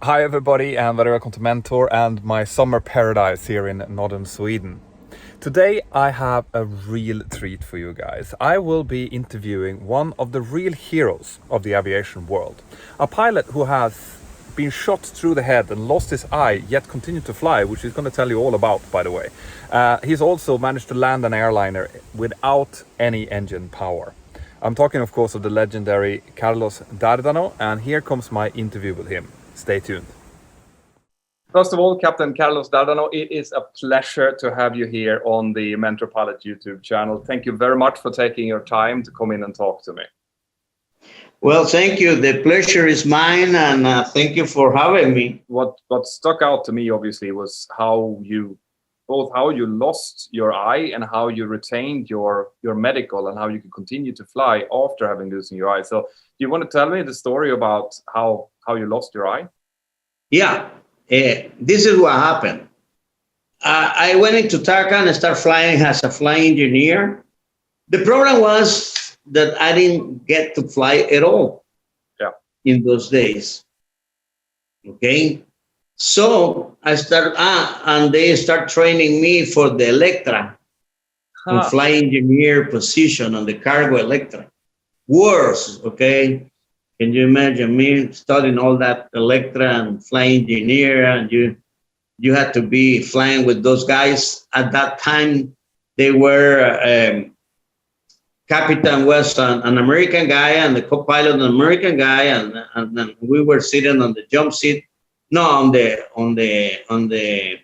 Hi everybody and very welcome to Mentour and my summer paradise here in northern Sweden. Today I have a real treat for you guys. I will be interviewing one of the real heroes of the aviation world. A pilot who has been shot through the head and lost his eye yet continued to fly, which he's going to tell you all about, by the way. He's also managed to land an airliner without any engine power. I'm talking of course of the legendary Carlos Dardano, and here comes my interview with him. Stay tuned. First of all, Captain Carlos Dardano, it is a pleasure to have you here on the Mentor Pilot YouTube channel. Thank you very much for taking your time to come in and talk to me. Well, thank you. The pleasure is mine, and thank you for having me. What stuck out to me, obviously, was how you lost your eye and how you retained your medical and how you could continue to fly after having losing your eye. So do you want to tell me the story about how you lost your eye? Yeah, this is what happened. I went into TACA and started flying as a flying engineer. The problem was that I didn't get to fly at all in those days. Okay. So I started, and they start training me for the Electra, flying engineer position on the cargo Electra. Worse, okay? Can you imagine me studying all that Electra and flying engineer, and you had to be flying with those guys. At that time, they were, Captain was an American guy and the co-pilot an American guy, and we were sitting on the jump seat. No, on the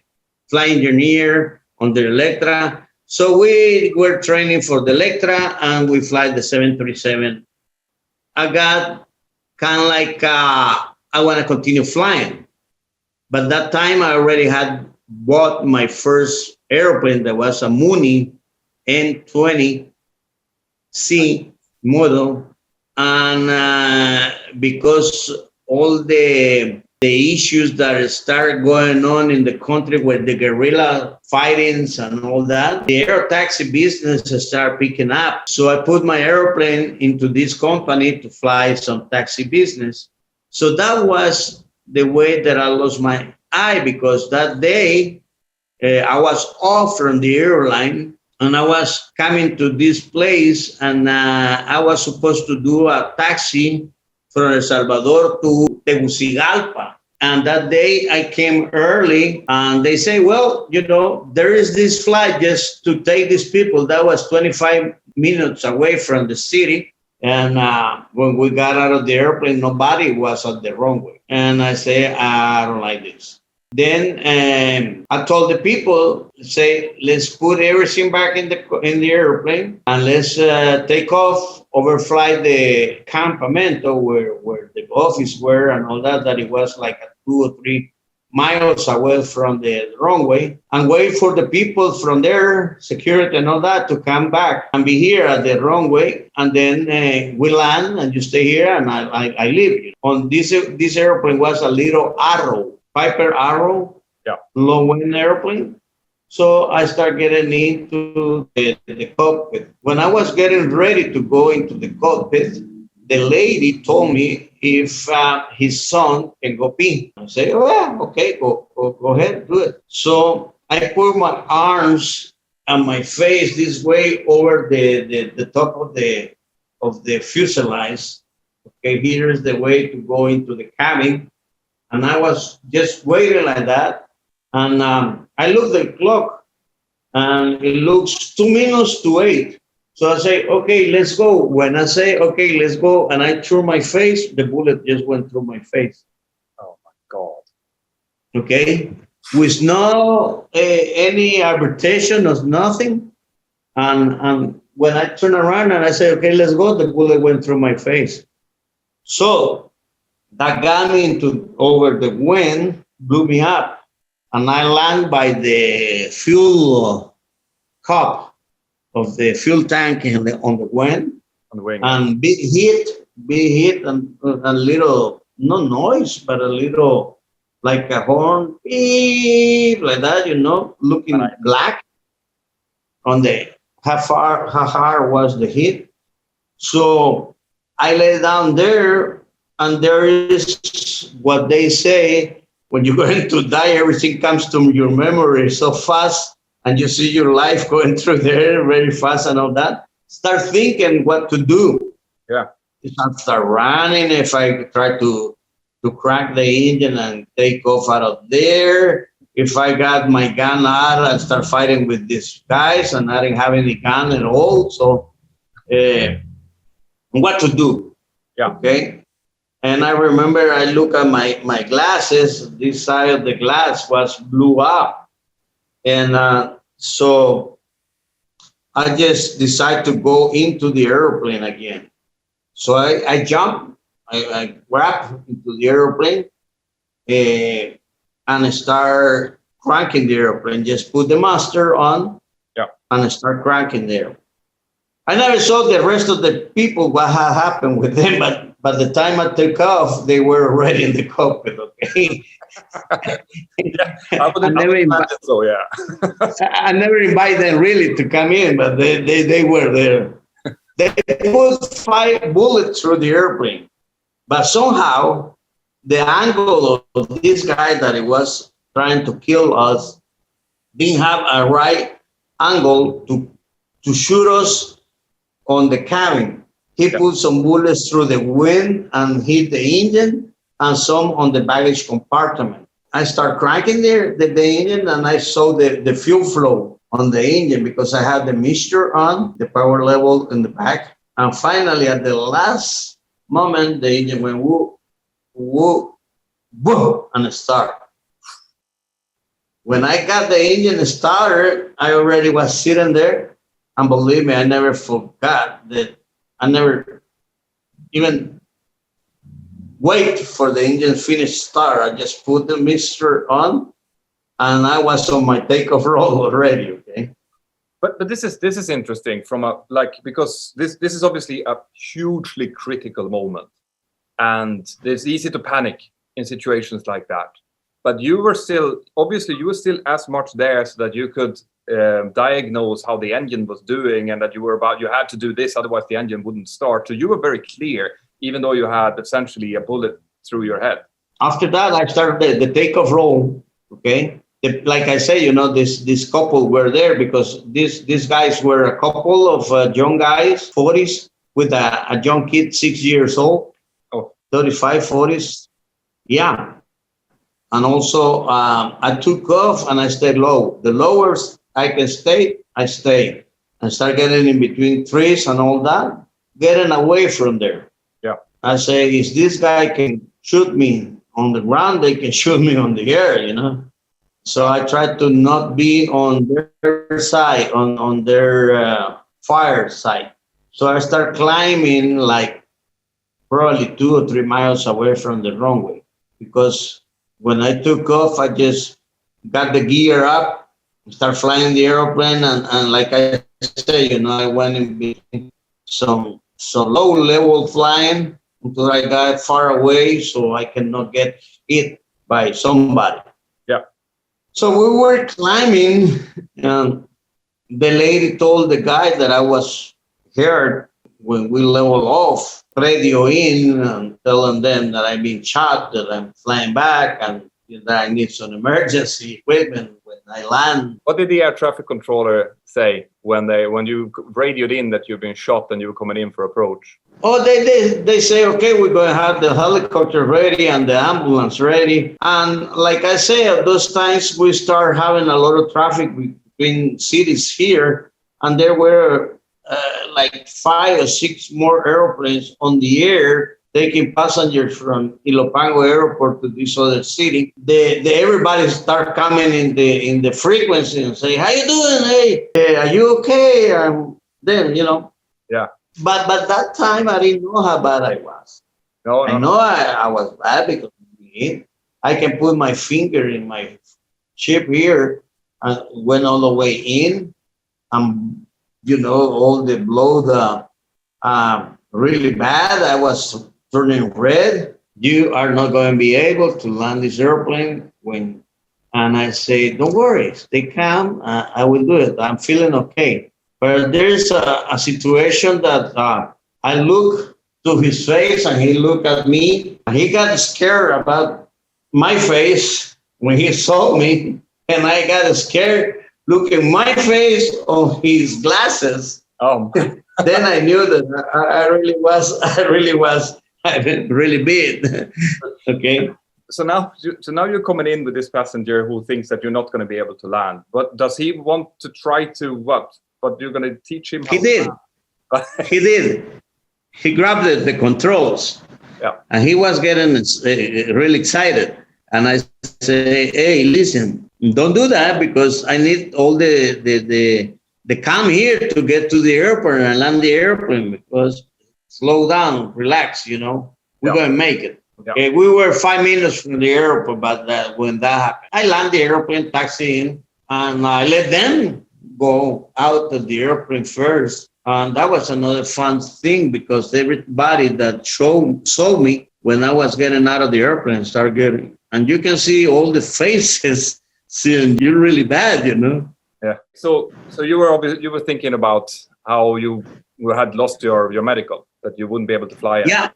flying engineer, on the Electra. So we were training for the Electra, and we fly the 737. I got kind of like, I want to continue flying. But that time I already had bought my first airplane that was a Mooney N20C model. And because all the issues that started going on in the country with the guerrilla fightings and all that, the air taxi business started picking up. So I put my airplane into this company to fly some taxi business. So that was the way that I lost my eye, because that day I was off from the airline and I was coming to this place, and I was supposed to do a taxi from El Salvador to Tegucigalpa. And that day I came early, and they say, well, there is this flight just to take these people. That was 25 minutes away from the city. And when we got out of the airplane, nobody was on the runway. And I say, I don't like this. Then I told the people, say, let's put everything back in the airplane and let's take off, overfly the campamento where the office were and all that, that it was like 2 or 3 miles away from the runway, and wait for the people from there, security and all that, to come back and be here at the runway. And then we land and you stay here and I leave. On this airplane was a little Arrow, Piper Arrow, low-wing airplane. So I started getting into the cockpit. When I was getting ready to go into the cockpit, the lady told me if his son can go pee. I say, oh yeah, okay, go ahead, do it. So I put my arms and my face this way over the top of the fuselage. Okay, here's the way to go into the cabin. And I was just waiting like that. And I looked at the clock, and it looks 2 minutes to 8. So I say, okay, let's go. When I say, okay, let's go, and I turn my face, the bullet just went through my face. Oh, my God. Okay? With no any arbitration or nothing. And when I turn around and I say, okay, let's go, the bullet went through my face. So that got me over the wind, blew me up, and I land by the fuel cup of the fuel tank on the wing, and big hit, and a little, no noise, but a little like a horn, beep, like that, looking black on the how hard was the hit. So I lay down there and there is what they say, when you're going to die, everything comes to your memory so fast, and you see your life going through there very fast and all that. Start thinking what to do. Yeah. If I start running, if I try to crack the engine and take off out of there. If I got my gun out, I start fighting with these guys, and I didn't have any gun at all. So, what to do? Yeah. Okay. And I remember I look at my glasses. This side of the glass was blew up, and so I just decided to go into the airplane again. So I jumped. I grabbed into the airplane and start cranking the airplane. Just put the master on, yeah, and start cranking there. I never saw the rest of the people, what had happened with them, but by the time I took off, they were already in the cockpit, okay? Yeah, I never imagine so, yeah. I never invited them really to come in, but they were there. They put 5 bullets through the airplane. But somehow, the angle of this guy that he was trying to kill us didn't have a right angle to shoot us on the cabin. He put some bullets through the wind and hit the engine, and some on the baggage compartment. I start cranking the engine, and I saw the fuel flow on the engine because I had the mixture on, the power level in the back. And finally, at the last moment, the engine went whoop, whoop, whoop, and start. When I got the engine started, I already was sitting there. And believe me, I never forgot that. I never even wait for the engine finish start. I just put the mixture on, and I was on my takeoff roll already. Okay. But this is interesting from because this is obviously a hugely critical moment, and it's easy to panic in situations like that. But you were still as much there so that you could diagnose how the engine was doing, and that you had to do this, otherwise the engine wouldn't start. So you were very clear, even though you had essentially a bullet through your head. After that, I started the takeoff roll. Okay. Like I say, this couple were there because these guys were a couple of young guys, 40s, with a young kid, 6 years old, 35, 40s. Yeah. And also, I took off and I stayed low. The lowest I can stay, I stay. And start getting in between trees and all that, getting away from there. Yeah. I say, if this guy can shoot me on the ground, they can shoot me on the air, So I tried to not be on their side, on their fire side. So I start climbing like probably 2 or 3 miles away from the runway, because when I took off, I just got the gear up, start flying the airplane, and like I say, I went in between some low level flying until I got far away so I cannot get hit by somebody. Yeah. So we were climbing, and the lady told the guy that I was hurt when we leveled off, radio in and telling them that I've been shot, that I'm flying back, and that I need some emergency equipment when I land. What did the air traffic controller say when you radioed in that you've been shot and you were coming in for approach? Oh, they say, okay, we're going to have the helicopter ready and the ambulance ready. And like I say, at those times, we start having a lot of traffic between cities here, and there were like 5 or 6 more airplanes on the air taking passengers from Ilopango Airport to this other city. Everybody start coming in the frequency and say, "How you doing? Hey, are you okay?" And then Yeah. But that time I didn't know how bad I was. No. I know I was bad because I can put my finger in my chip here and went all the way in. All the blood really bad. I was turning red. You are not going to be able to land this airplane and I say, don't worry, stay calm. I will do it. I'm feeling okay. But there's a situation that I look to his face and he looked at me. He got scared about my face when he saw me, and I got scared looking my face on his glasses. Oh. Then I knew that I really big. Okay. So now you're coming in with this passenger who thinks that you're not going to be able to land. But does he want to try to what? But you're going to teach him how He did. He did. He grabbed the controls. Yeah. And he was getting really excited. And I say, hey, listen, don't do that because I need all the cam here to get to the airport and land the airplane, because slow down, relax, we're going to make it. Yeah. Okay, we were 5 minutes from the airport, but when that happened, I land the airplane, taxi in, and I let them go out of the airplane first. And that was another fun thing because everybody that saw me when I was getting out of the airplane started getting, and you can see all the faces saying, you're really bad, Yeah. So you were thinking about how you had lost your medical, that you wouldn't be able to fly. Yeah.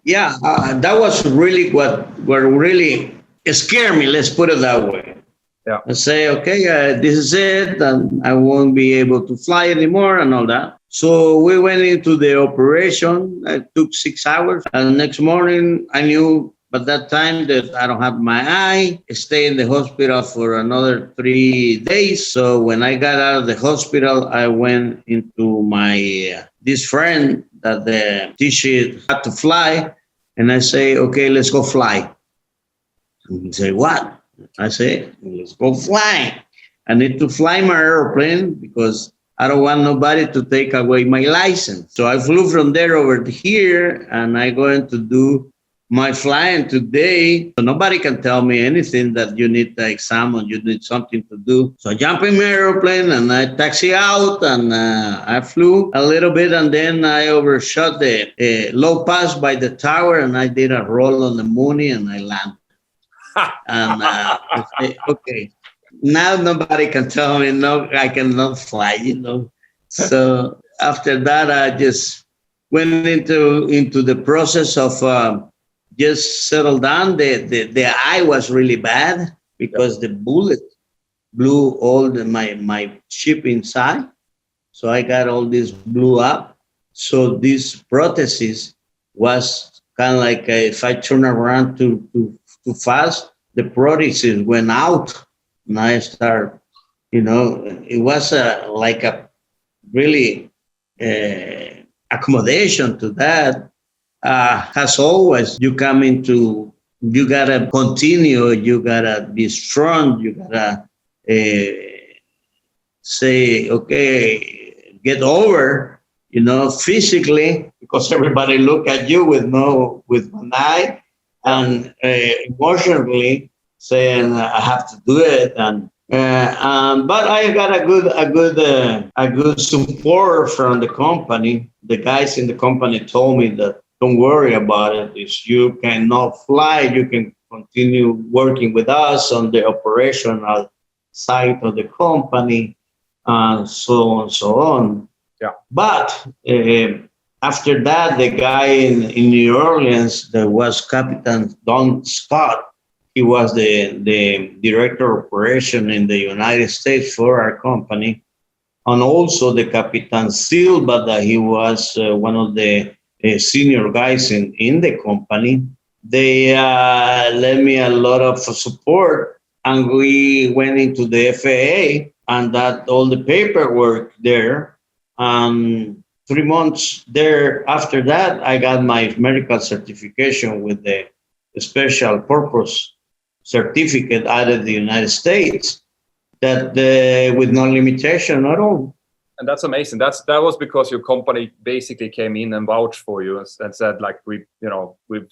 That was really what really scared me. Let's put it that way. Yeah. I say, okay, this is it, and I won't be able to fly anymore and all that. So we went into the operation. It took 6 hours. And the next morning, I knew by that time that I don't have my eye. I stayed in the hospital for another 3 days. So when I got out of the hospital, I went into my this friend that the teacher had to fly. And I say, okay, let's go fly. And he say, what? I say, let's go fly. I need to fly my airplane because I don't want nobody to take away my license. So I flew from there over to here, and I'm going to do my flying today. So nobody can tell me anything that you need the exam or you need something to do. So I jump in my airplane and I taxi out, and I flew a little bit, and then I overshot the low pass by the tower, and I did a roll on the Mooney, and I landed. And I say, okay, now nobody can tell me no, I cannot fly, So after that, I just went into the process of just settle down. The eye was really bad because the bullet blew all my chip inside. So I got all this blew up. So this prosthesis was kind of like if I turn around too fast, the prosthesis went out. And I start, it was like a really accommodation to that. As always, you gotta continue, you gotta be strong, you gotta say, okay, get over, physically, because everybody look at you with one eye, and emotionally saying I have to do it, but I got a good support from the company. The guys in the company told me that don't worry about it. If you cannot fly, you can continue working with us on the operational side of the company, and so on, so on. Yeah. But after that, the guy in New Orleans, that was Captain Don Scott. He was the director of operation in the United States for our company, and also the Capitan Silva, that he was one of the senior guys in the company. They lent me a lot of support, and we went into the FAA and that all the paperwork there. 3 months there after that, I got my medical certification with the special purpose certificate out of the United States, that with no limitation at all. And that's amazing. That was because your company basically came in and vouched for you and said, like, we've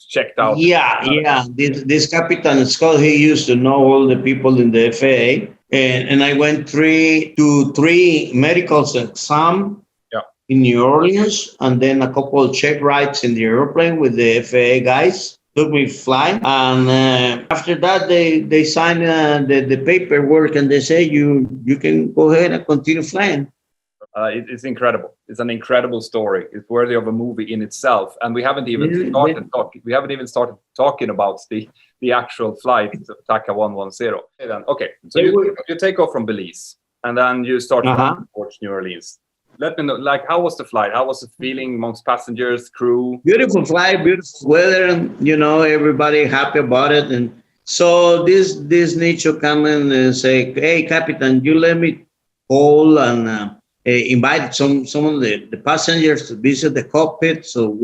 checked out. Yeah. This Captain Scott, he used to know all the people in the FAA, and I went to three medical exams in New Orleans, and then a couple of check rides in the airplane with the FAA guys. Took me flying, and after that they signed the paperwork, and they say you can go ahead and continue flying. It's incredible. It's an incredible story. It's worthy of a movie in itself. And we haven't even started talking about the actual flight of TACA 110. Okay, so you take off from Belize, and then you start towards New Orleans. Let me know, like, how was the flight? How was the feeling amongst passengers, crew? Beautiful flight, beautiful weather, and everybody happy about it. And so this Nicho come in and say, "Hey, Captain, you let me call and invite some of the passengers to visit the cockpit so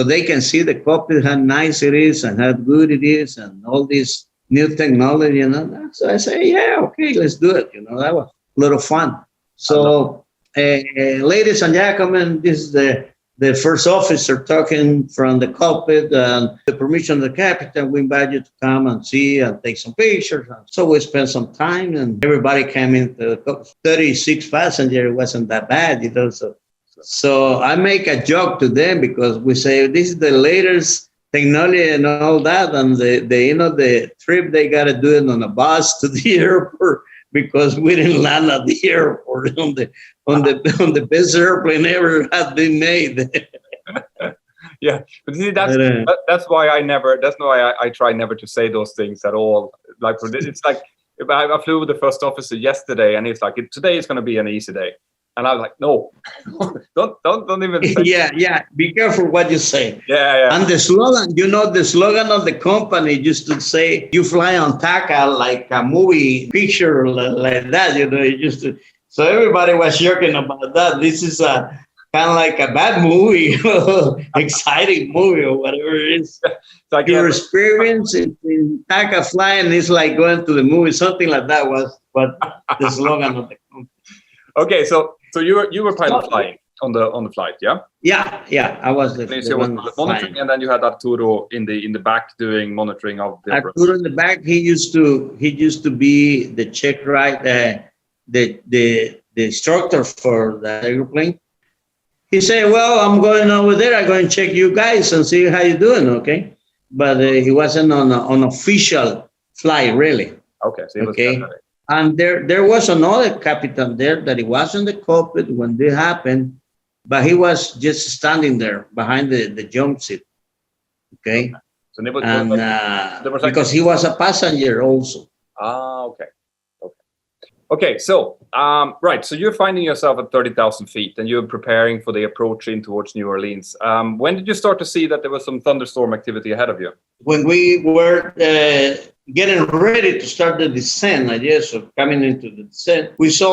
they can see the cockpit, how nice it is and how good it is, and all this new technology." So I say, "Yeah, okay, let's do it." That was a lot of fun. So, ladies and gentlemen, this is the first officer talking from the cockpit, and the permission of the captain, we invite you to come and see and take some pictures. So we spent some time, and everybody came in. 36 passengers. It wasn't that bad, So I make a joke to them because we say this is the latest technology and all that, and the trip they got to do it on a bus to the airport because we didn't land at the airport on the best airplane ever had been made. Yeah, but see, that's why I try never to say those things at all. Like, it's like if I flew with the first officer yesterday, and he's like, "Today is going to be an easy day," and I was like, "No, don't even say." Yeah. Be careful what you say. Yeah. And the slogan of the company used to say, "You fly on TACA," like a movie picture like that. It used to. So everybody was joking about that. This is a kind of like a bad movie, exciting movie or whatever it is. Like your experience in TACA flying is like going to the movie. Something like that was what the slogan of the company. Okay, so you were pilot flying on the flight, yeah? Yeah. I was the one monitoring, and then you had Arturo in the back doing monitoring of the Arturo in the back. He used to be the check ride, the instructor for the airplane. He said, "Well, I'm going over there. I'm going to check you guys and see how you're doing, okay?" But he wasn't on an official flight, really. Okay. So okay. And there was another captain there that he was in the cockpit when this happened, but he was just standing there behind the jump seat. Okay. So because he was a passenger also. Okay. So right. So you're finding yourself at 30,000 feet, and you're preparing for the approach in towards New Orleans. When did you start to see that there was some thunderstorm activity ahead of you? When we were getting ready to start the descent, so coming into the descent, we saw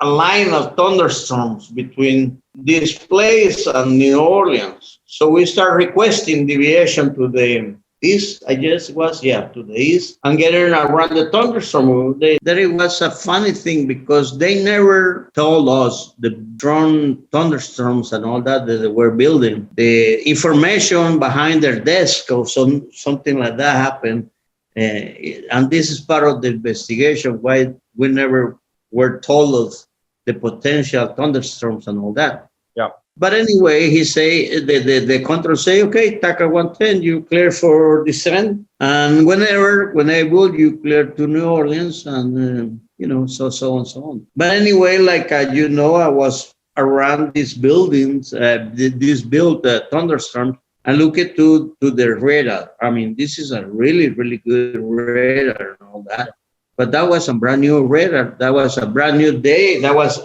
a line of thunderstorms between this place and New Orleans. So we start requesting deviation to the east, to the east, and getting around the thunderstorm. That it was a funny thing because they never told us the strong thunderstorms and all that they were building. The information behind their desk or something like that happened. And this is part of the investigation, why we never were told of the potential thunderstorms and all that. Yeah. But anyway, he say the control say, "Okay, TACA 110, you clear for descent, and whenever you clear to New Orleans," and so on. But anyway, like I was around these buildings, this built thunderstorm. And look to the radar. I mean, this is a really, really good radar and all that. But that was a brand new radar. That was a brand new day. That was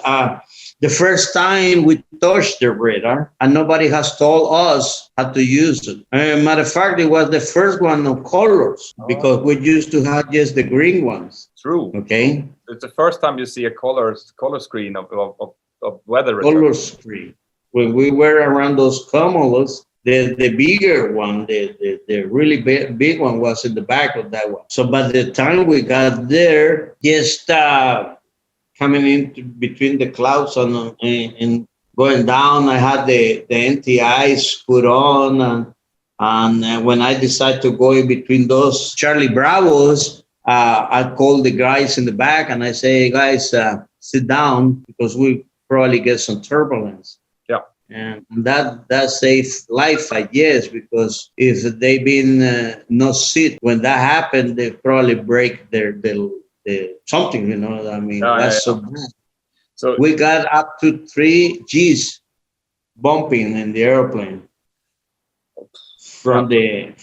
the first time we touched the radar, and nobody has told us how to use it. Matter of fact, it was the first one of colors because we used to have just the green ones. True. Okay. It's the first time you see a color screen of weather radar. Color screen. When we were around those cumulus, the bigger one, the really big one was in the back of that one. So by the time we got there, just coming in between the clouds and going down, I had the NTIs put on. And when I decided to go in between those Charlie Bravos, I called the guys in the back and I say, "Hey guys, sit down because we probably get some turbulence." And that saved life, I guess, because if they been no sit when that happened, they probably break their something, I mean, that's so bad. So we got up to 3 G's bumping in the airplane from the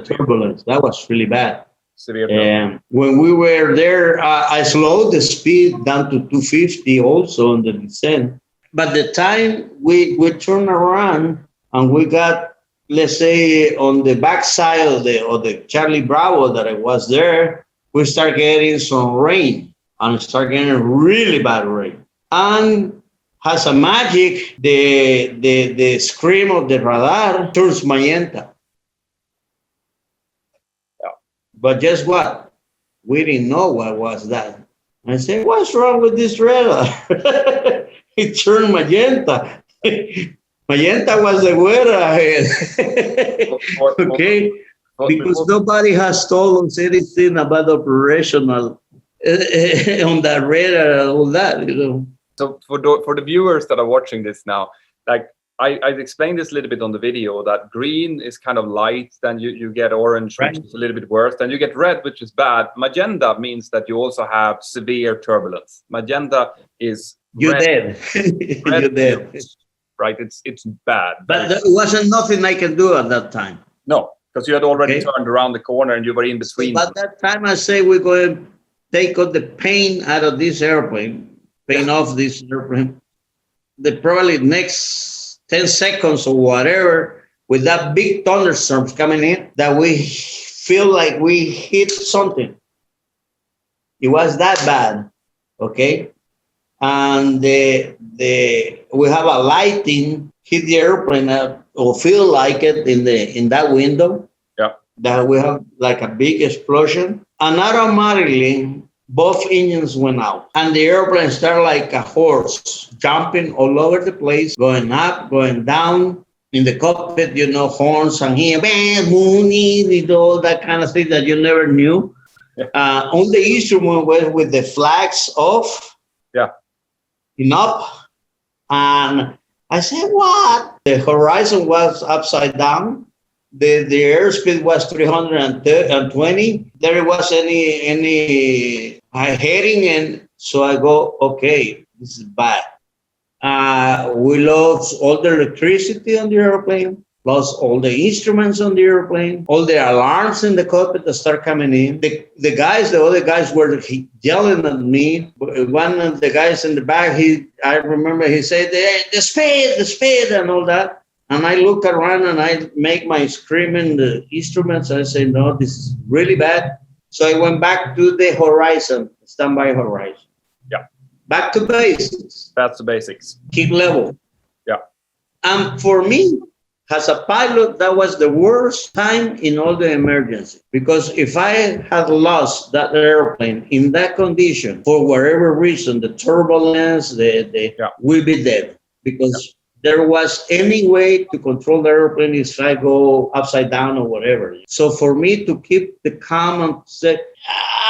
turbulence. That was really bad. severe. And when we were there, I slowed the speed down to 250 also on the descent. But the time we turned around and we got, let's say, on the backside of the Charlie Bravo that I was there, we start getting some rain and start getting really bad rain. And has a magic, the screen of the radar turns magenta. Yeah. But guess what? We didn't know what was that. I said, what's wrong with this radar? It turned magenta. Magenta was the word ahead. Okay? Because nobody has told us anything about operational on that radar and all that, you know. So for the viewers that are watching this now, like I've explained this a little bit on the video, that green is kind of light, then you get orange, Right. which is a little bit worse, then you get red, which is bad. Magenta means that you also have severe turbulence. Magenta is You're red, dead. red You're dead. right? It's bad. But there wasn't nothing I can do at that time. No, because you had already Okay. turned around the corner and you were in between. But that time I say we're going to take out the paint out of this airplane, paint off this airplane. The probably next 10 seconds or whatever, with that big thunderstorms coming in, that we feel like we hit something. It was that bad, okay? And we have a lighting hit the airplane or feel like it in that window. Yeah. That we have like a big explosion, and automatically both engines went out, and the airplane started like a horse, jumping all over the place, going up, going down. In the cockpit, you know, horns and here, Mooney, all that kind of thing that you never knew. Yeah. On the instrument was with the flags off. Yeah. Up, and I said, what? The horizon was upside down. The airspeed was 320. There was any heading, and so I go, okay, this is bad. We lost all the electricity on the airplane, lost all the instruments on the airplane, all the alarms in the cockpit that start coming in. The other guys were yelling at me. One of the guys in the back, I remember he said, the speed, and all that. And I look around and I make my screaming the instruments. I say, no, this is really bad. So I went back to the horizon, standby horizon. Yeah. Back to basics. That's the basics. Keep level. Yeah. And for me, as a pilot, that was the worst time in all the emergency. Because if I had lost that airplane in that condition, for whatever reason, the turbulence, we'll be dead. Because there was any way to control the airplane if I go upside down or whatever. So for me to keep the calm and say,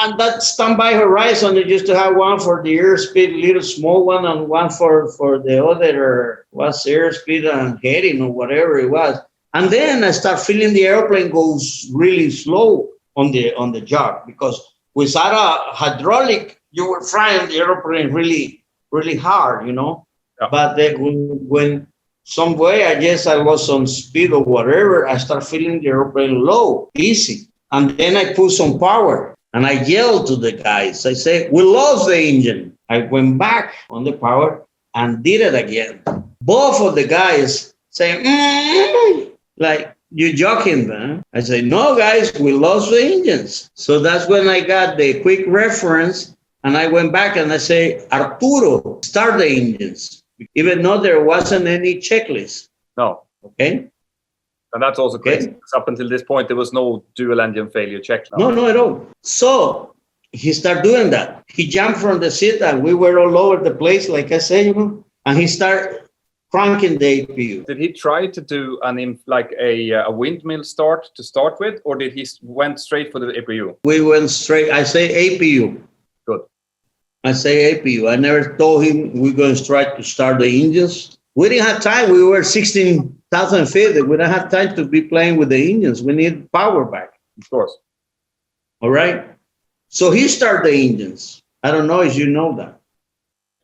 and that standby horizon, they used to have one for the airspeed, little small one, and one for the other was airspeed and heading or whatever it was. And then I start feeling the airplane goes really slow on the jog, because without a hydraulic, you were flying the airplane really, really hard, you know. Yeah. But when some way, I guess I lost some speed or whatever, I start feeling the airplane low, easy. And then I put some power and I yelled to the guys. I say, we lost the engine. I went back on the power and did it again. Both of the guys say, like, you're joking, man. I say, no, guys, we lost the engines. So that's when I got the quick reference. And I went back and I say, Arturo, start the engines. Even though there wasn't any checklist. No. Okay. And that's also crazy. Because up until this point, there was no dual engine failure checklist. No, at all. So he started doing that. He jumped from the seat and we were all over the place, like I said, you know, and he started cranking the APU. Did he try to do a windmill start to start with, or did he went straight for the APU? We went straight. I say APU. Good. I say APU. I never told him we're going to try to start the engines. We didn't have time. We were 16,000 feet. We don't have time to be playing with the engines. We need power back. Of course. All right. So he started the engines. I don't know if you know that.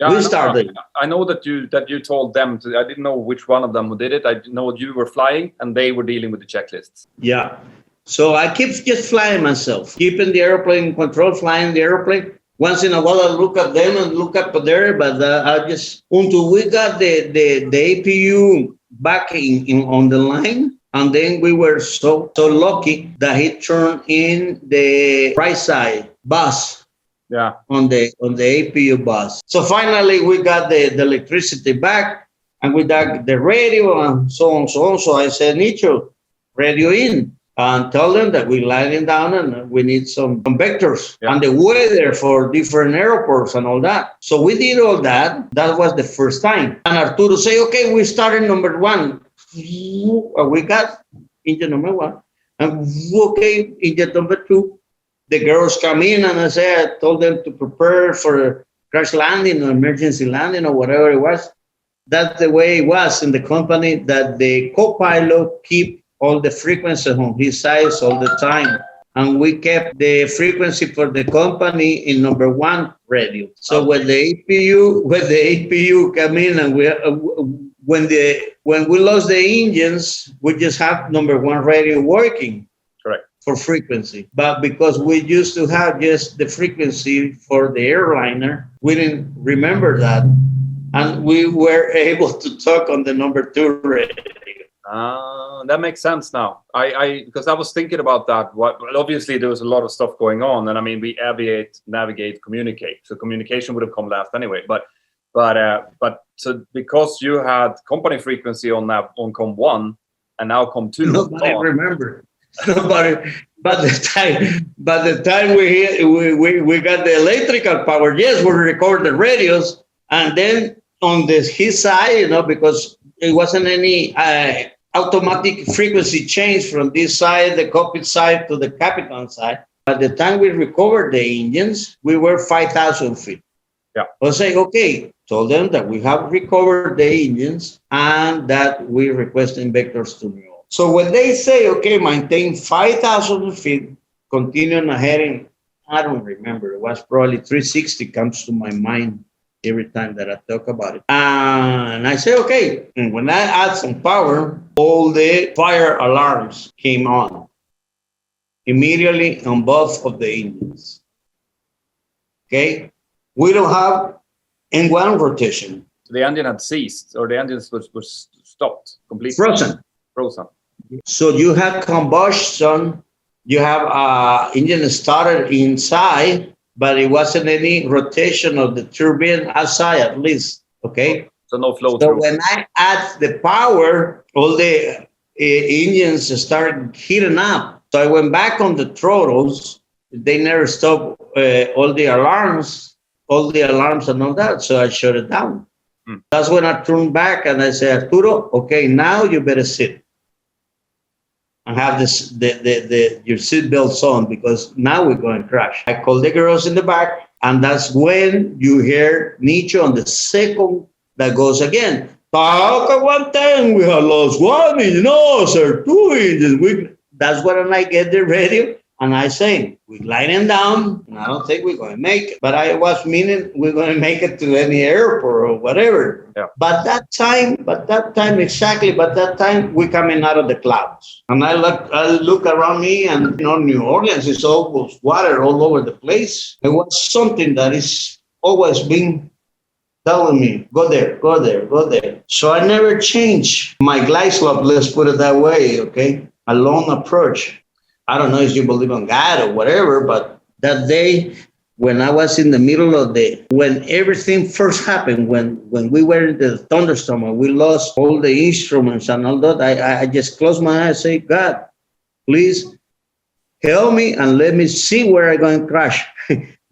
Yeah, We started. I know that you told them to. I didn't know which one of them who did it. I know you were flying and they were dealing with the checklists. Yeah. So I keep just flying myself, keeping the airplane in control, flying the airplane. Once in a while, I look at them and look up there, but I just until we got the APU back in on the line, and then we were so lucky that he turned in the right side bus. Yeah. On the APU bus. So finally, we got the electricity back, and we got the radio and so on, so on. So I said, Nicho, radio in. And tell them that we're lying down and we need some vectors and the weather for different airports and all that. So we did all that. That was the first time. And Arturo say, okay, we started number 1. We got engine number 1. And okay, engine number 2. The girls come in and I told them to prepare for crash landing or emergency landing or whatever it was. That's the way it was in the company, that the co-pilot keep all the frequency on his side all the time. And we kept the frequency for the company in number 1 radio. So when the APU come in and when we lost the engines, we just have number 1 radio working. Correct. For frequency. But because we used to have just the frequency for the airliner, we didn't remember that. And we were able to talk on the number 2 radio. That makes sense now. I because I was thinking about that. Obviously there was a lot of stuff going on, and I mean we aviate, navigate, communicate. So communication would have come last anyway. But so because you had company frequency on COM 1 and now COM 2. Nobody remember. Nobody. But the time we got the electrical power, yes, we record the radios, and then on his side, because it wasn't any automatic frequency change from this side, the cockpit side, to the captain side. By the time we recovered the engines, we were 5,000 feet. Yeah. I say, okay, told them that we have recovered the engines and that we requesting vectors to New York. So when they say, okay, maintain 5,000 feet, continuing ahead, and I don't remember, it was probably 360 comes to my mind every time that I talk about it. And I say, okay, and when I add some power, all the fire alarms came on immediately on both of the engines. Okay? We don't have N1 rotation. So the engine had ceased, or the engines was stopped completely? Frozen. So you have combustion, you have engine started inside, but it wasn't any rotation of the turbine outside, at least. Okay. So no flow So through. when I add the power, all the engines started heating up. So I went back on the throttles. They never stopped all the alarms and all that. So I shut it down. That's when I turned back and I said, Arturo, okay, now you better sit and have this your seatbelts on, because now we're going to crash. I called the girls in the back, and that's when you hear Nicho on the second that goes again. TACA 110, we have lost 1 engine, no, sir, 2 engines. That's when I get the radio, and I say, we're gliding down, and I don't think we're going to make it. But I was meaning we're going to make it to any airport or whatever. Yeah. But that time, we coming out of the clouds. And I look around me, and New Orleans is almost water all over the place. It was something that is always been telling me, go there, go there, go there. So I never changed my glide slope, let's put it that way, okay? A long approach. I don't know if you believe in God or whatever, but that day when I was in the middle of when everything first happened, when we were in the thunderstorm and we lost all the instruments and all that, I just closed my eyes and say, God, please help me and let me see where I'm going to crash.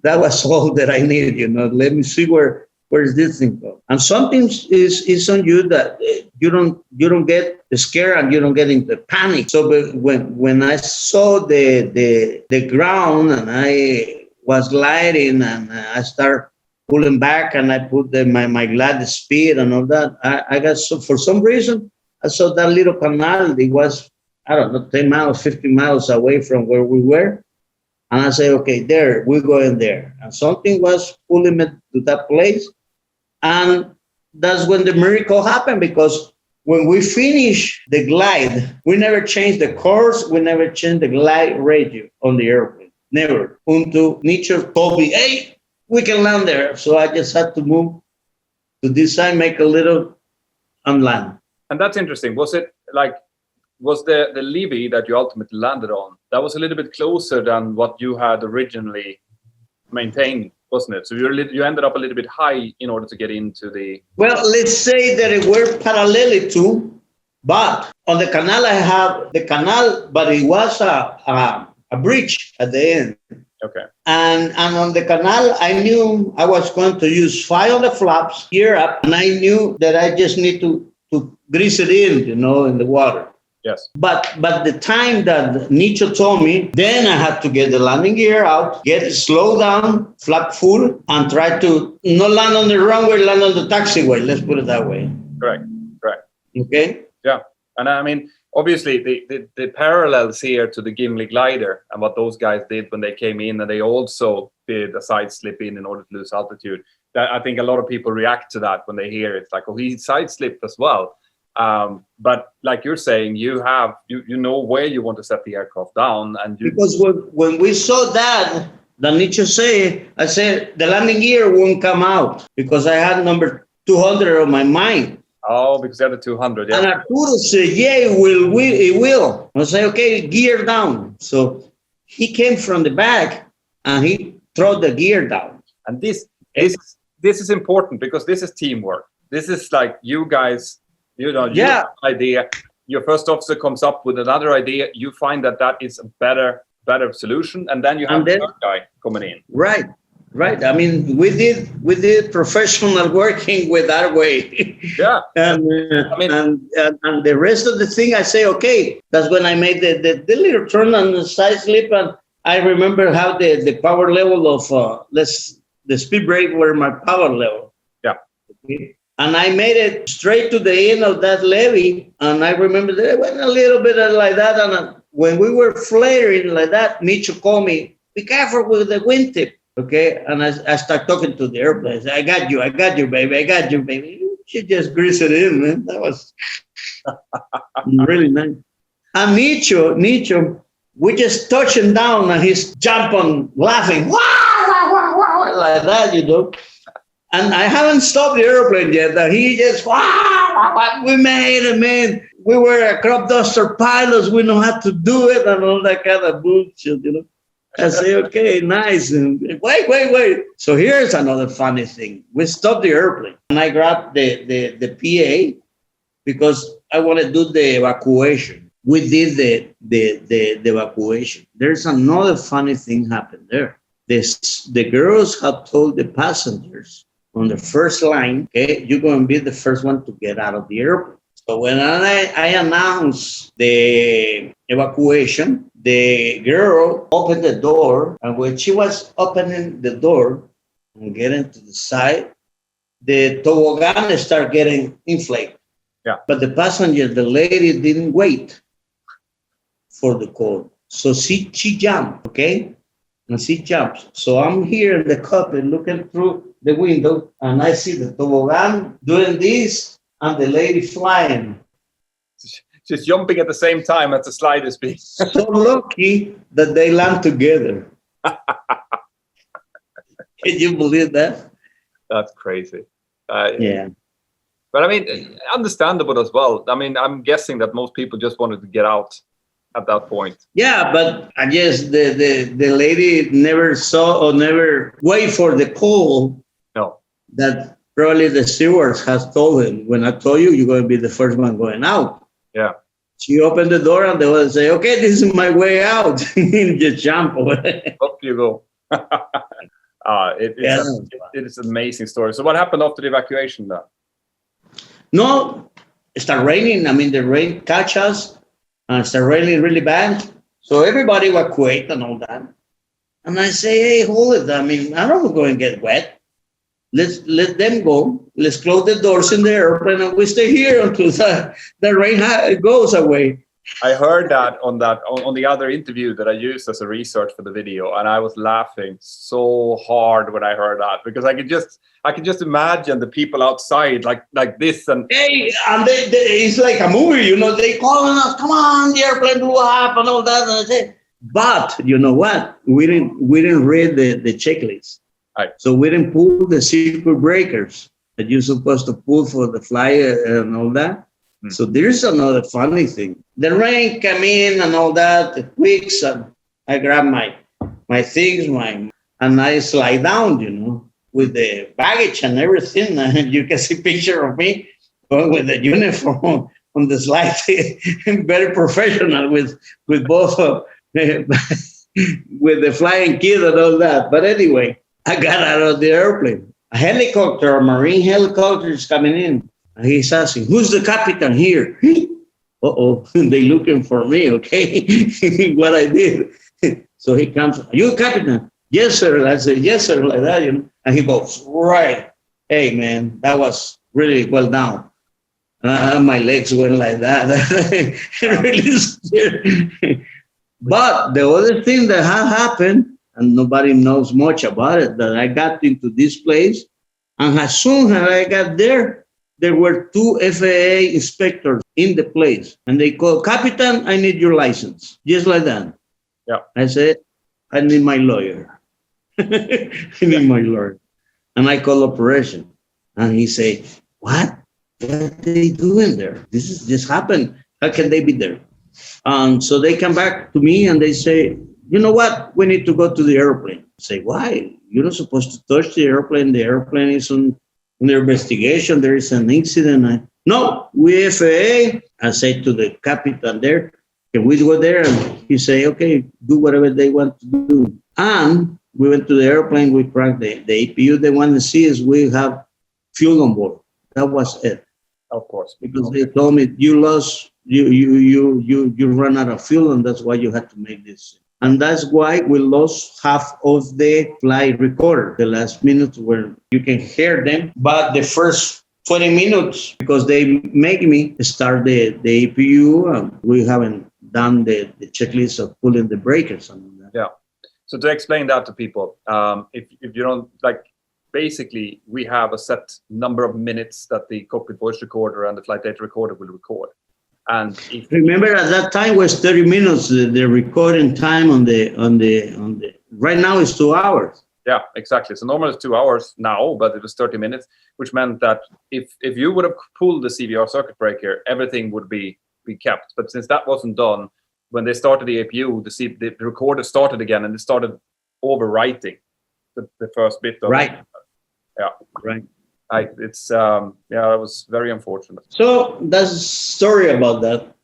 That was all that I needed, let me see where is this thing going. And something is on you that you don't get scared and you don't get into panic. So when I saw the ground and I was gliding and I start pulling back and I put my glide speed and all that, I got for some reason I saw that little canal. It was, I don't know, 10 miles, 15 miles away from where we were. And I said, okay, there, we're going there. And something was pulling me to that place. And that's when the miracle happened, because when we finished the glide, we never changed the course. We never changed the glide radio on the airplane. Never. Until nature told me, hey, we can land there. So I just had to move to this side, make a little, and land. And that's interesting. Was it like, was the levee that you ultimately landed on, that was a little bit closer than what you had originally maintained, wasn't it? So you ended up a little bit high in order to get into the... Well, let's say that it were parallel to, but on the canal I have the canal, but it was a bridge at the end. Okay. And on the canal, I knew I was going to use 5 on the flaps, gear up, and I knew that I just need to grease it in, in the water. Yes. But the time that Nicho told me, then I had to get the landing gear out, get it slow down, flap full, and try to not land on the runway, land on the taxiway. Let's put it that way. Correct. Okay. Yeah. And I mean, obviously the parallels here to the Gimli glider and what those guys did when they came in, and they also did a side slip in order to lose altitude. That I think a lot of people react to that when they hear it. It's like, oh, he side slipped as well. But like you're saying, you know where you want to set the aircraft down, and because when we saw that Nicho say, I said the landing gear won't come out because I had number 200 on my mind. Oh, because they had the 200. Yeah. And Arturo said, yeah, it will. I say, okay, gear down. So he came from the back and he threw the gear down. And this is important, because this is teamwork. This is like you guys. You have an idea. Your first officer comes up with another idea. You find that is a better solution, and then you have the third guy coming in. Right. I mean, we did professional working with our way. Yeah. and the rest of the thing, I say, okay. That's when I made the little turn on the side slip, and I remember how the power level of the speed brake were my power level. Yeah. Okay. And I made it straight to the end of that levee. And I remember that it went a little bit like that. And when we were flaring like that, Nicho called me, be careful with the wingtip. Okay. And I start talking to the airplane. I said, I got you, baby. She just greased it in, man. That was really nice. And Nicho, we just touch him down and he's jumping, laughing. Wow, like that, And I haven't stopped the airplane yet. That he just, we made it, man. We were a crop duster pilots. We know how to do it and all that kind of bullshit, I say, okay, nice. And wait. So here's another funny thing. We stopped the airplane and I grabbed the PA because I want to do the evacuation. We did the evacuation. There's another funny thing happened there. The girls had told the passengers on the first line, okay, you're going to be the first one to get out of the airplane. So when I announced the evacuation, the girl opened the door, and when she was opening the door and getting to the side, the toboggan started getting inflated. Yeah. But the passenger, the lady, didn't wait for the call. So she jumped, okay? And she jumps. So I'm here in the cockpit looking through the window, and I see the toboggan doing this and the lady flying. She's jumping at the same time as the slide is being. So lucky that they land together. Can you believe that? That's crazy. Yeah. But I mean, understandable as well. I mean, I'm guessing that most people just wanted to get out at that point. Yeah, but I guess the lady never saw or never wait for the call. No. That probably the stewards has told him, when I told you, you're going to be the first one going out. Yeah. She opened the door and they will say, okay, this is my way out. Just jump away. Up you go. It is an amazing story. So what happened after the evacuation then? No, it started raining. I mean, the rain catch us and it started raining really bad. So everybody evacuated and all that. And I say, hey, hold it. I mean, I don't go and get wet. Let's let them go. Let's close the doors in the airplane and we stay here until the rain goes away. I heard that on the other interview that I used as a research for the video, and I was laughing so hard when I heard that, because I could just imagine the people outside like this, and hey, and it's like a movie, you know. They calling us, come on, the airplane blew up and all that. And I said, but you know what? We didn't read the checklist, right. So we didn't pull the circuit breakers that you're supposed to pull for the flyer and all that. So there's another funny thing. The rain came in and all that, the quicks, and I grab my things, and I slide down, you know, with the baggage and everything. And you can see a picture of me with the uniform on the slide. Very professional with both with the flying kit and all that. But anyway, I got out of the airplane. A helicopter, a marine helicopter is coming in. He's asking, who's the captain here? Uh-oh, they looking for me, okay? What I did. So he comes, are you a captain? Yes, sir. I said, yes, sir, like that, you know. And he goes, right. Hey, man, that was really well done. My legs went like that. Really scared. But the other thing that happened, and nobody knows much about it, that I got into this place, and as soon as I got there were 2 FAA inspectors in the place, and they called, Capitan, I need your license, just like that. Yeah. I said, I need my lawyer. I need my lawyer. And I call operation, and he said, what are they doing there? This just happened. How can they be there? So they come back to me and they say, you know what? We need to go to the airplane. I say, why? You're not supposed to touch the airplane. The airplane is under investigation. There is an incident. No, we FAA. I say to the captain there, can we go there? And he say, okay, do whatever they want to do. And we went to the airplane. We cracked the APU. They want to see is we have fuel on board. That was it. Of course. Because they told me you lost, you run out of fuel, and that's why you had to make this. And that's why we lost half of the flight recorder. The last minutes where you can hear them, but the first 20 minutes, because they make me start the APU, we haven't done the checklist of pulling the breakers and all that. Yeah. So to explain that to people, if you don't like, basically we have a set number of minutes that the cockpit voice recorder and the flight data recorder will record. And remember at that time was 30 minutes, the recording time on the right now is 2 hours. Yeah, exactly. So normally it's 2 hours now, but it was 30 minutes, which meant that if you would have pulled the CVR circuit breaker, everything would be kept. But since that wasn't done, when they started the APU, the recorder started again, and it started overwriting the first bit of right. It. Yeah, right. It's it was very unfortunate. So that's a story about that.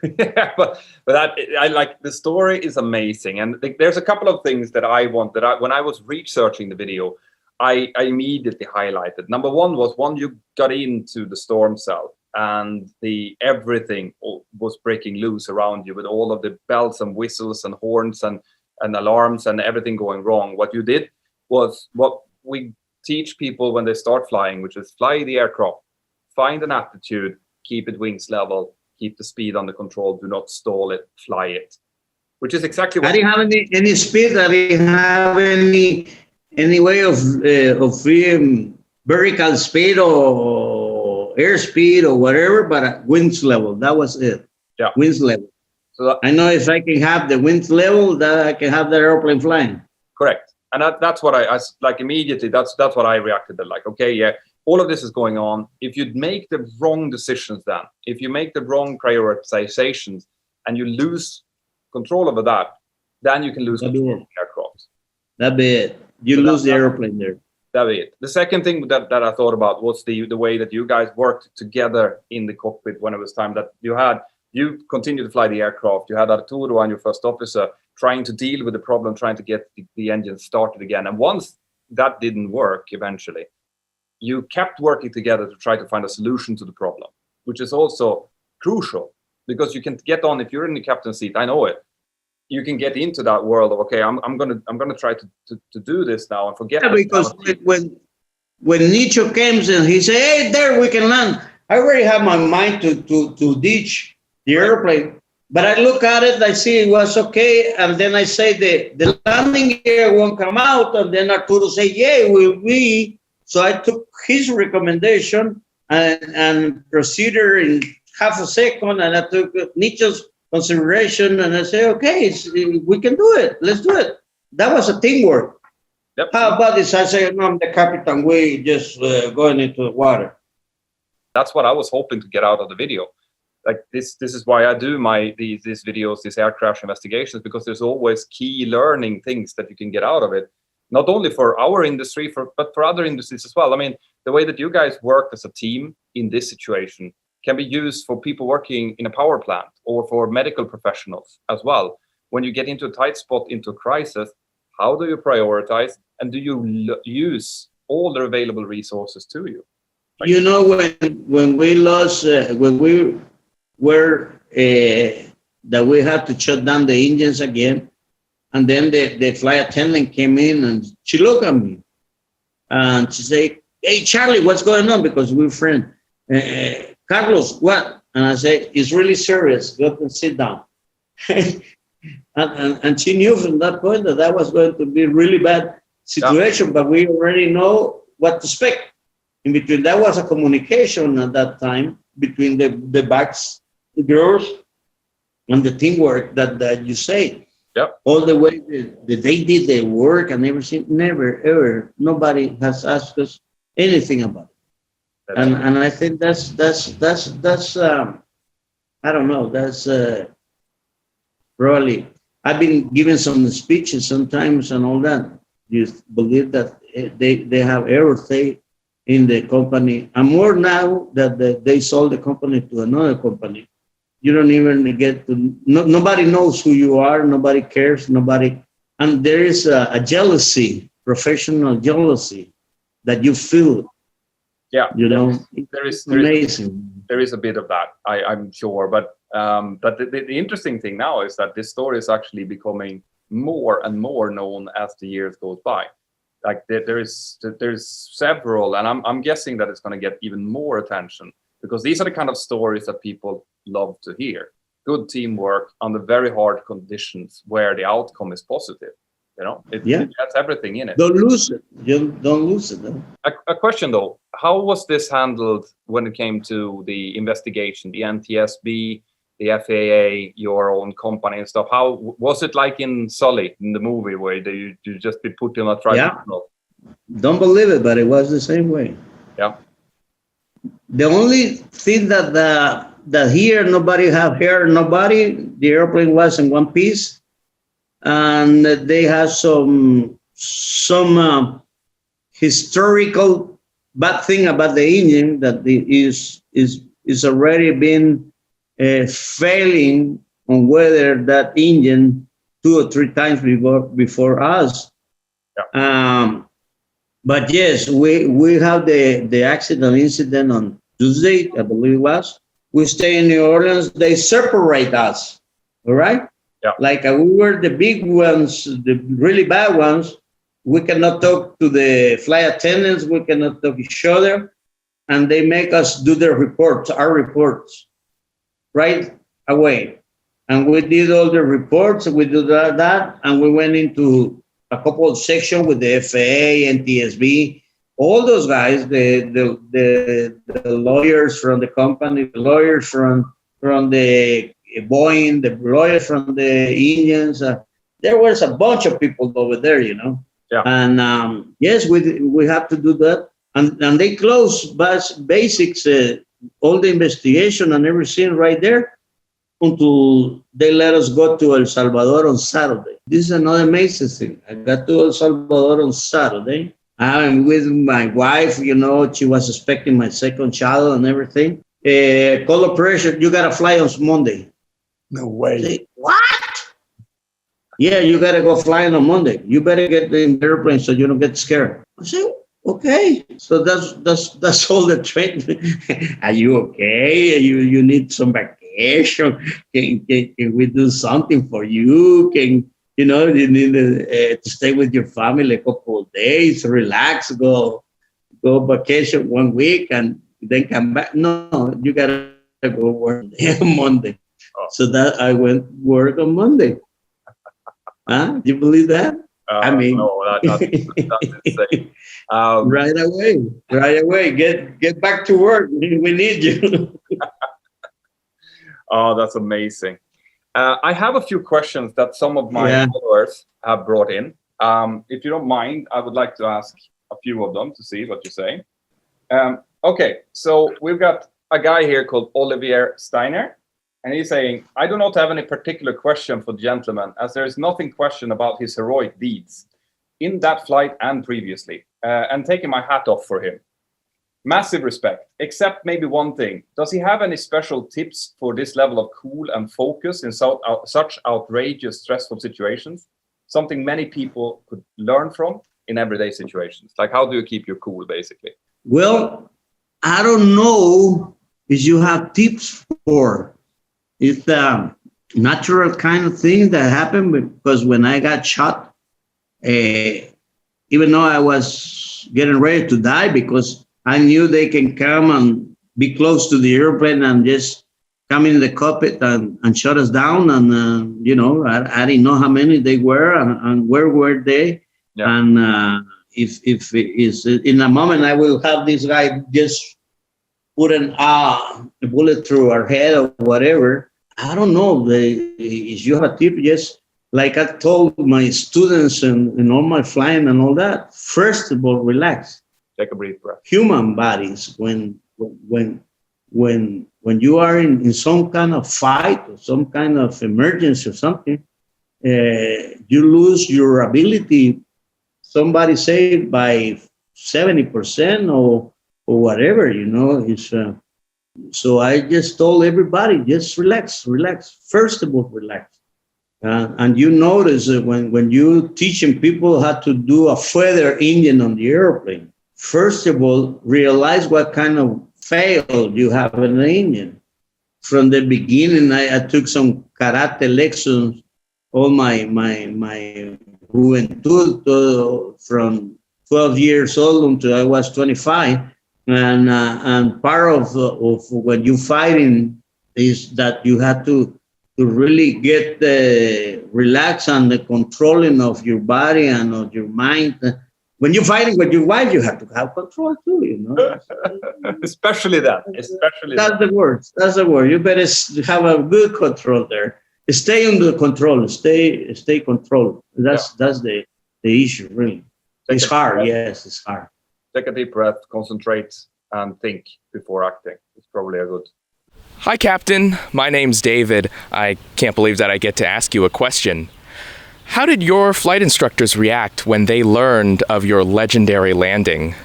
Yeah, but I like the story is amazing, and there's a couple of things that I want when I was researching the video, I immediately highlighted. Number one was you got into the storm cell and everything was breaking loose around you with all of the bells and whistles and horns and alarms and everything going wrong. What you did was what we teach people when they start flying, which is fly the aircraft, find an attitude, keep it wings level, keep the speed under control, do not stall it, fly it, which is exactly what I didn't have any speed. I didn't have any way of vertical speed or air speed or whatever, but wings level. That was it. Yeah, wings level. So I know if I can have the wings level, that I can have the airplane flying. Correct. And that's what I like immediately. That's what I reacted to. Like, okay, yeah, all of this is going on. If you make the wrong decisions, then if you make the wrong prioritizations and you lose control over that, then you can lose control of the aircraft. That'd be it. You lose the airplane there. That'd be it. The second thing that I thought about was the way that you guys worked together in the cockpit when it was time that you continued to fly the aircraft. You had Arturo and your first officer trying to deal with the problem, trying to get the engine started again. And once that didn't work, eventually, you kept working together to try to find a solution to the problem, which is also crucial because you can get on, if you're in the captain's seat, I know it, you can get into that world of, okay, I'm gonna try to do this now and forget. Yeah, because when Nicho comes and he say, hey, there we can land, I already have my mind to ditch the airplane. But I look at it, I see it was okay, and then I say the landing gear won't come out, and then Arturo say, yeah, it will be. So I took his recommendation and proceeded in half a second, and I took Nicho's consideration, and I say, okay, we can do it. Let's do it. That was a teamwork. Yep. How about this? I say, no, I'm the captain. We just going into the water. That's what I was hoping to get out of the video. Like this is why I do these videos, these air crash investigations, because there's always key learning things that you can get out of it, not only for our industry, but for other industries as well. I mean, the way that you guys work as a team in this situation can be used for people working in a power plant or for medical professionals as well. When you get into a tight spot, into a crisis, how do you prioritize, and do you use all the available resources to you? Like, you know, when we lost, when we were that we had to shut down the engines again, and then the flight attendant came in and she looked at me and she said, hey, Charlie, what's going on? Because we're friends. Carlos, what? And I said, it's really serious. Go and sit down. and she knew from that point that was going to be a really bad situation, but we already know what to expect. In between, that was a communication at that time between the backs, the girls, and the teamwork that you say. Yep. All the way that they did their work and everything. Never, ever, nobody has asked us anything about it. And I think that's I don't know, that's probably, I've been giving some speeches sometimes and all that. You believe that they have everything in the company, and more now that they sold the company to another company. You don't even get to, nobody knows who you are, nobody cares, nobody, and there is a jealousy, professional jealousy that you feel. Yeah, you know, there is amazing. There is a bit of that, I'm sure, but the interesting thing now is that this story is actually becoming more and more known as the years goes by. Like there's several, and I'm guessing that it's going to get even more attention, because these are the kind of stories that people love to hear. Good teamwork under very hard conditions where the outcome is positive. You know, it has everything in it. Don't lose it. Don't lose it. Though. A question though, how was this handled when it came to the investigation, the NTSB, the FAA, your own company and stuff? How was it like in Sully, in the movie, where you just be put in a tribunal? Yeah. Don't believe it, but it was the same way. Yeah. The only thing that here nobody have heard, the airplane was in one piece, and they have some historical bad thing about the engine that is already been failing on weather that engine 2 or 3 times before us. Yeah. But yes, we have the accident incident on Tuesday, I believe it was. We stay in New Orleans. They separate us, all right? Yeah. Like we were the big ones, the really bad ones. We cannot talk to the flight attendants. We cannot talk to each other. And they make us do their reports, our reports, right away. And we did all the reports. We did that. And we went into a couple of sections with the FAA, NTSB, all those guys, the lawyers from the company, the lawyers from the Boeing, the lawyers from the engines. There was a bunch of people over there, you know. Yeah. And yes, we have to do that. And they closed basics, all the investigation and everything right there until they let us go to El Salvador on Saturday. This is another amazing thing. I got to El Salvador on Saturday. I'm with my wife, you know, she was expecting my second child and everything. Call operation, you got to fly on Monday. No way. Say, what? Yeah, you got to go flying on Monday. You better get in the airplane so you don't get scared. I say, okay. So that's all the treatment. Are you okay? You need some vacation? Can we do something for you? You know, you need to stay with your family a couple of days, relax, go vacation 1 week and then come back. No, you got to go work on Monday. So that I went work on Monday. Huh? Do you believe that? I mean, no, that's insane. Right away. Get back to work. We need you. Oh, that's amazing. I have a few questions that some of my followers have brought in. If you don't mind, I would like to ask a few of them to see what you say. Okay, so we've got a guy here called Olivier Steiner, and he's saying, I do not have any particular question for the gentleman, as there is nothing questioned about his heroic deeds in that flight and previously, and taking my hat off for him. Massive respect, except maybe one thing. Does he have any special tips for this level of cool and focus in such outrageous, stressful situations? Something many people could learn from in everyday situations. Like, how do you keep your cool, basically? Well, I don't know if you have tips for. It's a natural kind of thing that happened, because when I got shot, even though I was getting ready to die, because I knew they can come and be close to the airplane and just come in the cockpit and shut us down. And, I didn't know how many they were and where were they. Yeah. And if it's in a moment, I will have this guy just put a bullet through our head or whatever. I don't know. If you have a tip, just like I told my students and all my flying and all that, first of all, relax. Take a brief breath. Human bodies, when you are in some kind of fight or some kind of emergency or something, you lose your ability. Somebody say by 70% or whatever, It's so I just told everybody, just relax. First of all, relax. And you notice that when you teaching people how to do a feather engine on the airplane, first of all, realize what kind of fail you have in the engine. From the beginning, I took some karate lessons, all my juventud, from 12 years old until I was 25. And part of when you fighting is that you have to really get the relax and the controlling of your body and of your mind. When you're fighting with your wife, you have to have control too, Especially that. That's the word. That's the word. You better have a good control there. Stay under control. Stay controlled. That's the issue, really. It's hard. Yes, it's hard. Take a deep breath, concentrate, and think before acting. It's probably a good. Hi, Captain. My name's David. I can't believe that I get to ask you a question. How did your flight instructors react when they learned of your legendary landing?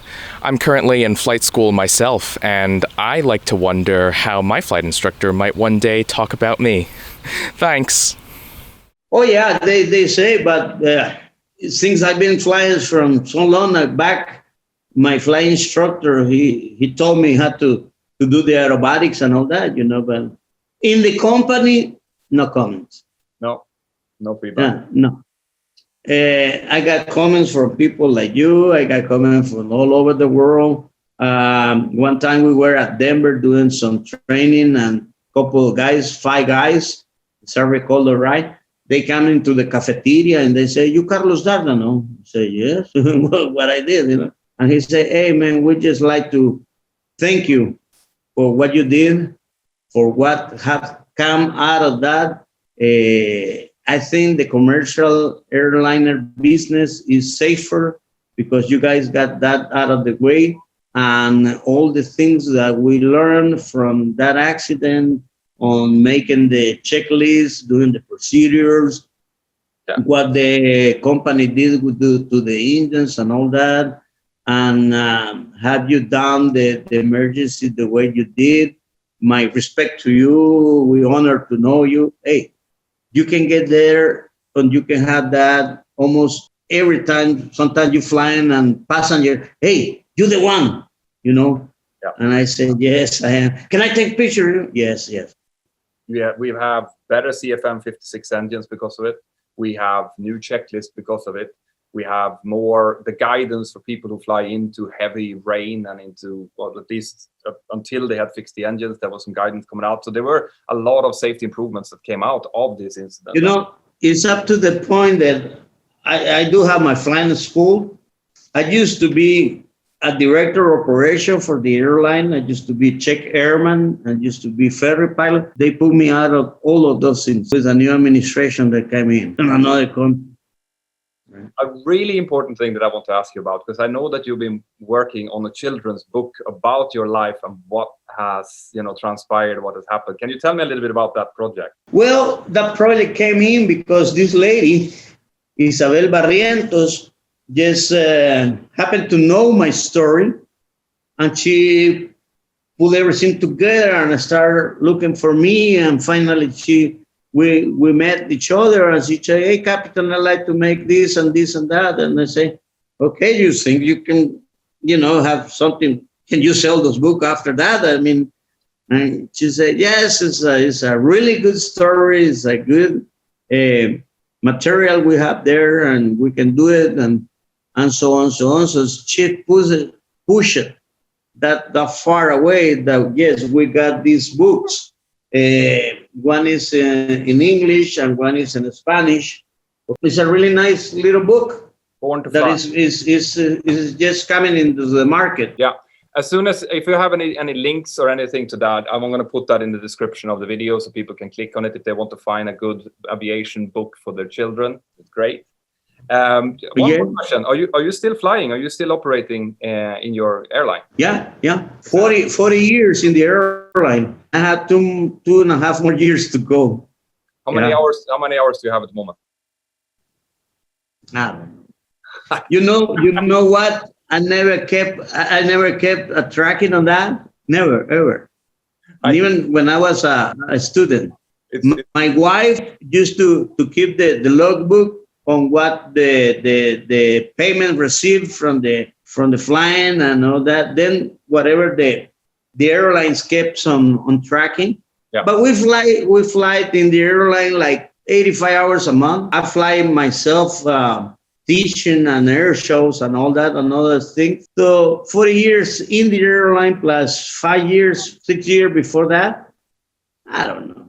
I'm currently in flight school myself, and I like to wonder how my flight instructor might one day talk about me. Thanks. Oh, yeah, they say, but since I've been flying from so long back, my flight instructor, he told me how to do the aerobatics and all that, but in the company, no comments. No feedback. No. I got comments from people like you. I got comments from all over the world. One time we were at Denver doing some training, and a couple of guys, 5 guys, if I recall it right, they come into the cafeteria and they say, "You Carlos Dardano?" I say, "Yes." What I did, And he said, "Hey, man, we just like to thank you for what you did, for what have come out of that. I think the commercial airliner business is safer because you guys got that out of the way, and all the things that we learned from that accident on making the checklist, doing the procedures, what the company did to the engines and all that, and have you done the emergency the way you did. My respect to you. We honor to know you. Hey, you can get there and you can have that almost every time. Sometimes you flying and passenger, hey, you're the one, Yeah. And I said, yes, I am. Can I take a picture? Yes. Yeah, we have better CFM 56 engines because of it. We have new checklists because of it. We have more the guidance for people who fly into heavy rain and into, well, at least until they had fixed the engines, there was some guidance coming out. So there were a lot of safety improvements that came out of this incident. You know, it's up to the point that I do have my flying school. I used to be a director of operation for the airline. I used to be check airman. I used to be ferry pilot. They put me out of all of those things with a new administration that came in another country. A really important thing that I want to ask you about, because I know that you've been working on a children's book about your life and what has, transpired, what has happened. Can you tell me a little bit about that project? Well, that project came in because this lady, Isabel Barrientos, just happened to know my story, and she put everything together and started looking for me, and finally we met each other, and she said, "Hey, Captain, I'd like to make this and this and that." And I say, "Okay, you think you can, have something? Can you sell this book after that?" I mean, and she said, "Yes, it's a really good story. It's a good material we have there, and we can do it, and so on, so on." So she push it that far away that, yes, we got these books. One is in English and one is in Spanish. It's a really nice little book that is just coming into the market. Yeah. As soon as, if you have any links or anything to that, I'm going to put that in the description of the video so people can click on it if they want to find a good aviation book for their children. It's great. One more question. Are you still flying? Are you still operating in your airline? Yeah. 40 years in the airline. I have two and a half more years to go. How many hours do you have at the moment? You know what? I never kept a tracking on that. Never, ever. Even when I was a student, my wife used to keep the logbook on what the payment received from the flying and all that. Then whatever the airlines kept on tracking. Yeah. But we fly in the airline like 85 hours a month. I fly myself teaching and air shows and all that and other things. So 40 years in the airline plus 6 years before that. I don't know.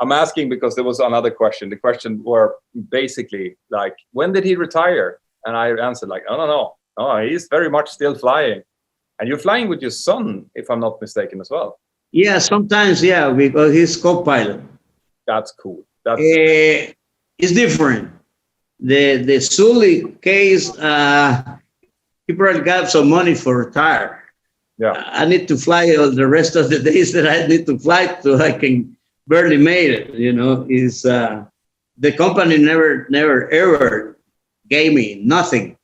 I'm asking because there was another question. The question were basically like, when did he retire? And I answered like, I don't know. Oh, he's very much still flying. And you're flying with your son, if I'm not mistaken, as well. Yeah, sometimes, yeah, because he's co-pilot. That's cool. It's different. The Sully case, he probably got some money for retire. Yeah. I need to fly the rest of the days that I need to fly so I can barely made it. Is the company never ever gave me nothing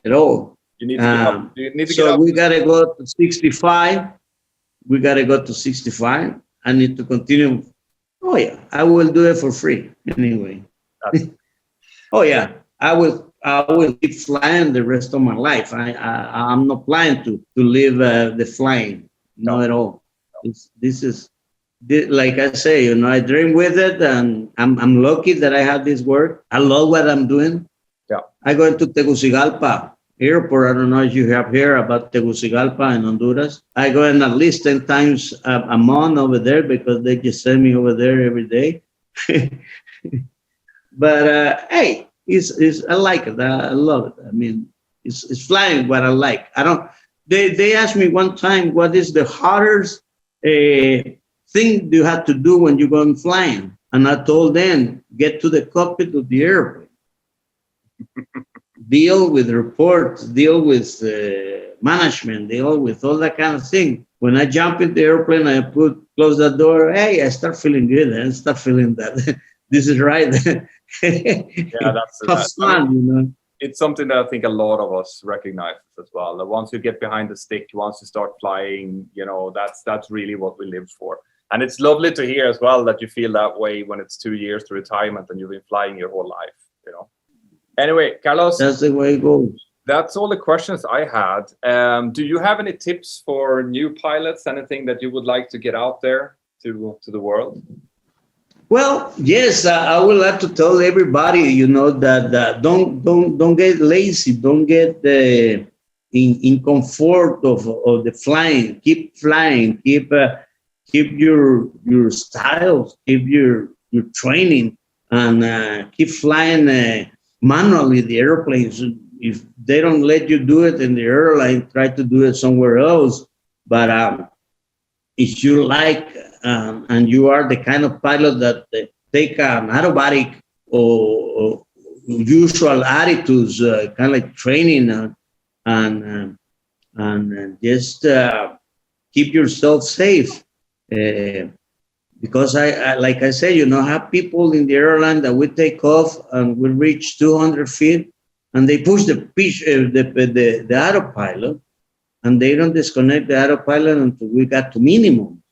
at all. You need to get up. You need to so get up. We gotta go to 65. We gotta go to 65. I need to continue. Oh yeah, I will do it for free anyway. Oh yeah, I will keep flying the rest of my life. I'm not planning to leave the flying. Not at all. This is. Like I say, I dream with it, and I'm lucky that I have this work. I love what I'm doing. Yeah. I go into Tegucigalpa airport. I don't know if you have heard about Tegucigalpa in Honduras. I go in at least 10 times a month over there because they just send me over there every day. But hey, I like it. I love it. I mean, it's flying what I like. They asked me one time, what is the hardest thing you have to do when you're going flying? And I told them, get to the cockpit of the airplane. Deal with reports, deal with management, deal with all that kind of thing. When I jump in the airplane, I close the door. Hey, I start feeling good. I start feeling that this is right. Yeah, that's fun, It's something that I think a lot of us recognize as well. That once you get behind the stick, once you start flying, that's really what we live for. And it's lovely to hear as well that you feel that way when it's 2 years to retirement and you've been flying your whole life. Anyway, Carlos, that's the way it goes. That's all the questions I had. Do you have any tips for new pilots? Anything that you would like to get out there to the world? Well, yes, I would like to tell everybody, that don't get lazy, don't get in comfort of the flying. Keep flying, keep your styles, keep your training, and keep flying manually the airplanes. If they don't let you do it in the airline, try to do it somewhere else. But if you like and you are the kind of pilot that take an automatic or usual attitudes, kind of like training and just keep yourself safe. Because I like I said, have people in the airline that we take off and we reach 200 feet and they push the autopilot, and they don't disconnect the autopilot until we got to minimum.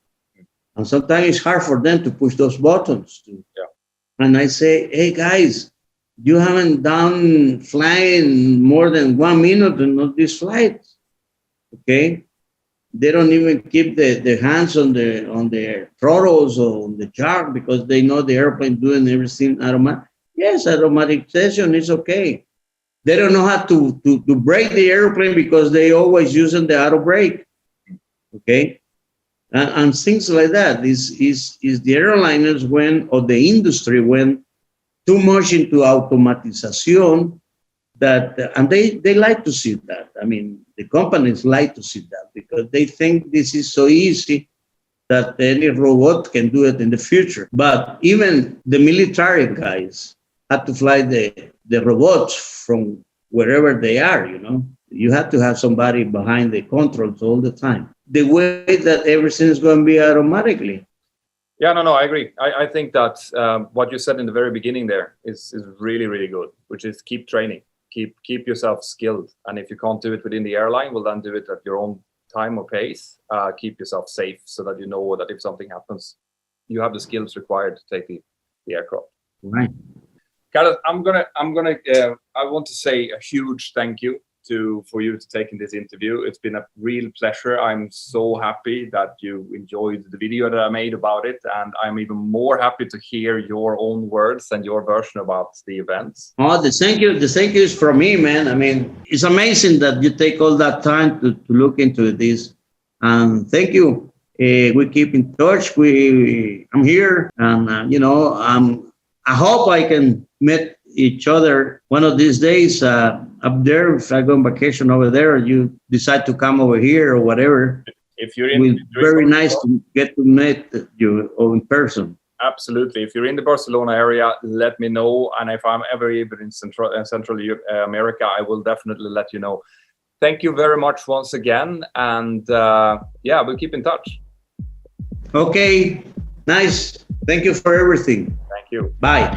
And sometimes it's hard for them to push those buttons. Yeah. And I say, hey guys, you haven't done flying more than 1 minute on this flight. Okay? They don't even keep the hands on the throttles or on the jack because they know the airplane doing everything automatic. Yes, automatic session is okay. They don't know how to brake the airplane because they always using the auto brake. Okay? And things like that is the airliners or the industry went too much into automatization and they like to see that. I mean, the companies like to see that because they think this is so easy that any robot can do it in the future. But even the military guys had to fly the robots from wherever they are, You have to have somebody behind the controls all the time. The way that everything is going to be automatically. Yeah, no, I agree. I think that what you said in the very beginning there is really, really good, which is keep training, keep yourself skilled. And if you can't do it within the airline, well, then do it at your own time or pace. Keep yourself safe so that you know that if something happens, you have the skills required to take the aircraft. Right. Carlos, I want to say a huge thank you for you to taking this interview. It's been a real pleasure. I'm so happy that you enjoyed the video that I made about it, and I'm even more happy to hear your own words and your version about the events. Oh, the thank you is from me, man. I mean, it's amazing that you take all that time to look into this. And thank you. We keep in touch. I'm here, and I hope I can meet each other one of these days up there. If I go on vacation over there, or you decide to come over here or whatever. If you're in, very nice to get to meet you in person. Absolutely. If you're in the Barcelona area, let me know. And if I'm ever even in Central America, I will definitely let you know. Thank you very much once again. And we'll keep in touch. Okay. Nice. Thank you for everything. Thank you. Bye.